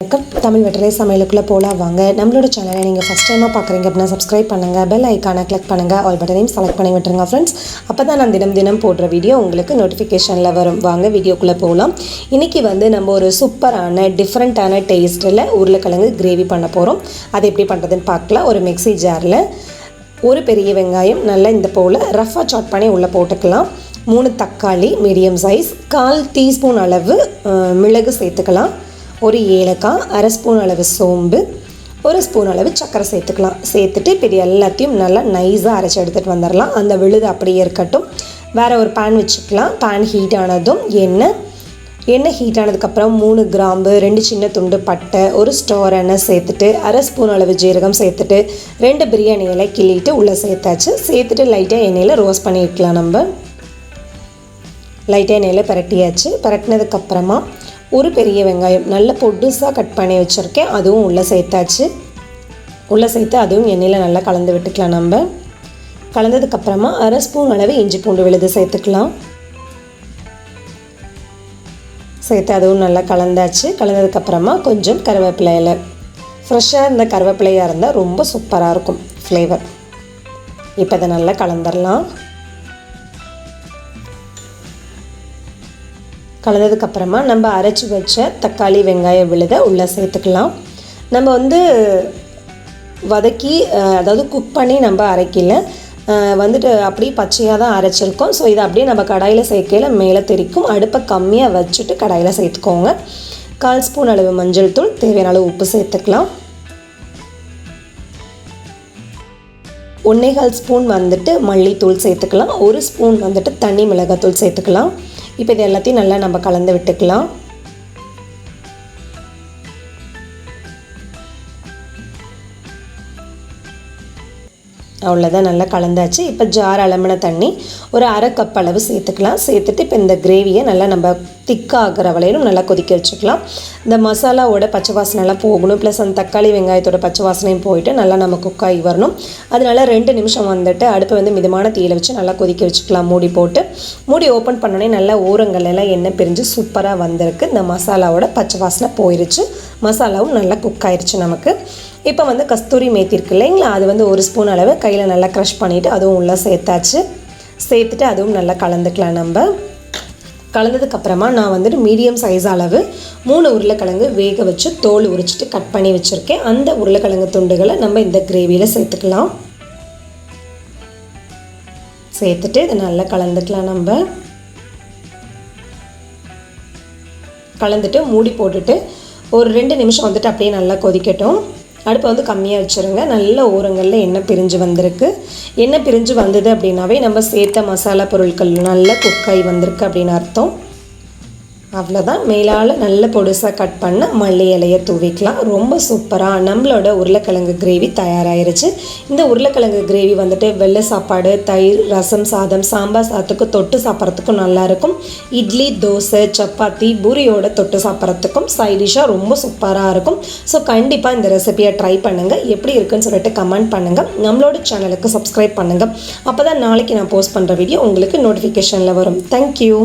வணக்கம். தமிழ் வெற்றிலை சமையலுக்குள்ளே போகலாம் வாங்க. நம்மளோட சேனலை நீங்கள் ஃபஸ்ட் டைமாக பார்க்குறீங்க அப்படின்னா சப்ஸ்கிரைப் பண்ணுங்கள், பெல் ஐக்கானை கிளிக் பண்ணுங்கள், ஆல் பட்டனையும் செலக்ட் பண்ணி விட்டுருங்க ஃப்ரெண்ட்ஸ். அப்போ தான் நான் தினம் போடுற வீடியோ உங்களுக்கு நோட்டிஃபிகேஷனில் வரும். வாங்க வீடியோக்குள்ளே போகலாம். இன்றைக்கி நம்ம ஒரு சூப்பரான டிஃப்ரெண்ட்டான டேஸ்ட்டில் உருளைக்கிழங்கு கிரேவி பண்ண போகிறோம். அது எப்படி பண்ணுறதுன்னு பார்க்கலாம். ஒரு மிக்ஸி ஜாரில் ஒரு பெரிய வெங்காயம் நல்லா இந்த போல் ரஃபாக சாட் பண்ணி உள்ளே போட்டுக்கலாம். 3 தக்காளி மீடியம் சைஸ், 1/4 டீஸ்பூன் அளவு மிளகு சேர்த்துக்கலாம். ஒரு ஏலக்காய், 1/2 ஸ்பூன் அளவு சோம்பு, 1 ஸ்பூன் அளவு சர்க்கரை சேர்த்துக்கலாம். சேர்த்துட்டு இப்போ இது எல்லாத்தையும் நல்லா நைஸாக அரைச்சி எடுத்துகிட்டு வந்துடலாம். அந்த விழுது அப்படியே இருக்கட்டும். வேறு ஒரு பேன் வச்சுக்கலாம். பேன் ஹீட் ஆனதும் எண்ணெய் ஹீட் ஆனதுக்கப்புறம் 3 கிராம்பு, 2 சின்ன துண்டு பட்டை, 1 ஸ்டார் எண்ணெய் சேர்த்துட்டு 1/2 ஸ்பூன் அளவு ஜீரகம் சேர்த்துட்டு 2 பிரியாணி இலை கிள்ளிட்டு உள்ளே சேர்த்தாச்சு. சேர்த்துட்டு லைட்டாக எண்ணெயில் ரோஸ்ட் பண்ணி வைக்கலாம். நம்ம லைட்டாக எண்ணெயில் பரட்டியாச்சு. பரட்டினதுக்கப்புறமா ஒரு பெரிய வெங்காயம் நல்ல பொடுசாக கட் பண்ணி வச்சுருக்கேன், அதுவும் உள்ளே சேர்த்தாச்சு. உள்ளே சேர்த்து அதுவும் எண்ணெயில் நல்லா கலந்து விட்டுக்கலாம். நம்ம கலந்ததுக்கப்புறமா 1/2 ஸ்பூன் அளவு இஞ்சி பூண்டு விழுது சேர்த்துக்கலாம். சேர்த்து அதுவும் நல்லா கலந்தாச்சு. கலந்ததுக்கப்புறமா கொஞ்சம் கருவேப்பிலை இலை, ஃப்ரெஷ்ஷாக இருந்த கருவேப்பிலையாக இருந்தால் ரொம்ப சூப்பராக இருக்கும் ஃப்ளேவர். இப்போ அதை நல்லா கலந்துடலாம். கலந்ததுக்கப்புறமா நம்ம அரைச்சி வச்ச தக்காளி வெங்காய விழுதை உள்ளே சேர்த்துக்கலாம். நம்ம வதக்கி அதாவது குக் பண்ணி நம்ம அரைக்கல, அப்படியே பச்சையாக தான் அரைச்சிருக்கோம். ஸோ இதை அப்படியே நம்ம கடாயில் சேர்க்கையில் மேலே தெரிக்கும். அடுப்பை கம்மியாக வச்சுட்டு கடாயில் சேர்த்துக்கோங்க. 1/4 ஸ்பூன் அளவு மஞ்சள் தூள், தேவையான அளவு உப்பு சேர்த்துக்கலாம். 1/4 ஸ்பூன் மல்லித்தூள் சேர்த்துக்கலாம். 1 ஸ்பூன் தனி மிளகாத்தூள் சேர்த்துக்கலாம். இப்போ இது எல்லாத்தையும் நல்லா நம்ம கலந்து விட்டுக்கலாம். அவ்வளோதான், நல்லா கலந்தாச்சு. இப்போ ஜார் அலம்பின தண்ணி ஒரு 1/2 கப் அளவு சேர்த்துக்கலாம். சேர்த்துட்டு இப்போ இந்த கிரேவியை நல்லா நம்ம திக்காகிற வரையிலும் நல்லா கொதிக்க வச்சுக்கலாம். இந்த மசாலாவோட பச்சை வாசனைலாம் போகணும், ப்ளஸ் அந்த தக்காளி வெங்காயத்தோட பச்சை வாசனையும் போயிட்டு நல்லா நம்ம குக்காகி வரணும். அதனால 2 நிமிஷம் அடுப்பை மிதமான தீயில வச்சு நல்லா கொதிக்க வச்சுக்கலாம். மூடி போட்டு மூடி ஓப்பன் பண்ணோடனே நல்லா ஓரங்கள் எல்லாம் எண்ணெய் பிரிஞ்சு சூப்பராக வந்திருக்கு. இந்த மசாலாவோட பச்சை வாசனை போயிடுச்சு, மசாலாவும் நல்லா குக் ஆயிடுச்சு நமக்கு. இப்போ கஸ்தூரி மேத்தி இருக்கு இல்லைங்களா, அது 1 ஸ்பூன் அளவு கையில் நல்லா க்ரஷ் பண்ணிவிட்டு அதுவும் உள்ளே சேர்த்தாச்சு. சேர்த்துட்டு அதுவும் நல்லா கலந்துக்கலாம். நம்ம கலந்ததுக்கப்புறமா நான் மீடியம் சைஸ் அளவு 3 உருளைக்கிழங்கு வேக வச்சு தோல் உரிச்சிட்டு கட் பண்ணி வச்சுருக்கேன். அந்த உருளைக்கிழங்கு துண்டுகளை நம்ம இந்த கிரேவியில் சேர்த்துக்கலாம். சேர்த்துட்டு இதை நல்லா கலந்துக்கலாம். நம்ம கலந்துட்டு மூடி போட்டுட்டு ஒரு 2 நிமிஷம் அப்படியே நல்லா கொதிக்கட்டும். அடுப்பை கம்மியாக வச்சுருங்க. நல்ல ஓரங்களில் எண்ணெய் பிரிஞ்சு வந்திருக்கு. எண்ணெய் பிரிஞ்சு வந்தது அப்படின்னாவே நம்ம சேர்த்த மசாலா பொருட்கள் நல்லா குக்காய் வந்திருக்கு அப்படின்னு அர்த்தம். அவ்வளோதான். மேலால் நல்ல பொடுசாக கட் பண்ண மல்லி இலையை தூவிக்கலாம். ரொம்ப சூப்பராக நம்மளோட உருளைக்கிழங்கு கிரேவி தயாராகிருச்சு. இந்த உருளைக்கிழங்கு கிரேவி வெள்ளை சாப்பாடு, தயிர், ரசம் சாதம், சாம்பார் சாதத்துக்கு தொட்டு சாப்பிட்றதுக்கும் நல்லாயிருக்கும். இட்லி, தோசை, சப்பாத்தி, பூரியோட தொட்டு சாப்பிட்றதுக்கும் சைடிஷாக ரொம்ப சூப்பராக இருக்கும். ஸோ கண்டிப்பாக இந்த ரெசிபியை ட்ரை பண்ணுங்கள். எப்படி இருக்குன்னு சொல்லிட்டு கமெண்ட் பண்ணுங்கள். நம்மளோட சேனலுக்கு சப்ஸ்கிரைப் பண்ணுங்கள். அப்போ தான் நாளைக்கு நான் போஸ்ட் பண்ணுற வீடியோ உங்களுக்கு நோட்டிஃபிகேஷனில் வரும். தேங்க்யூ.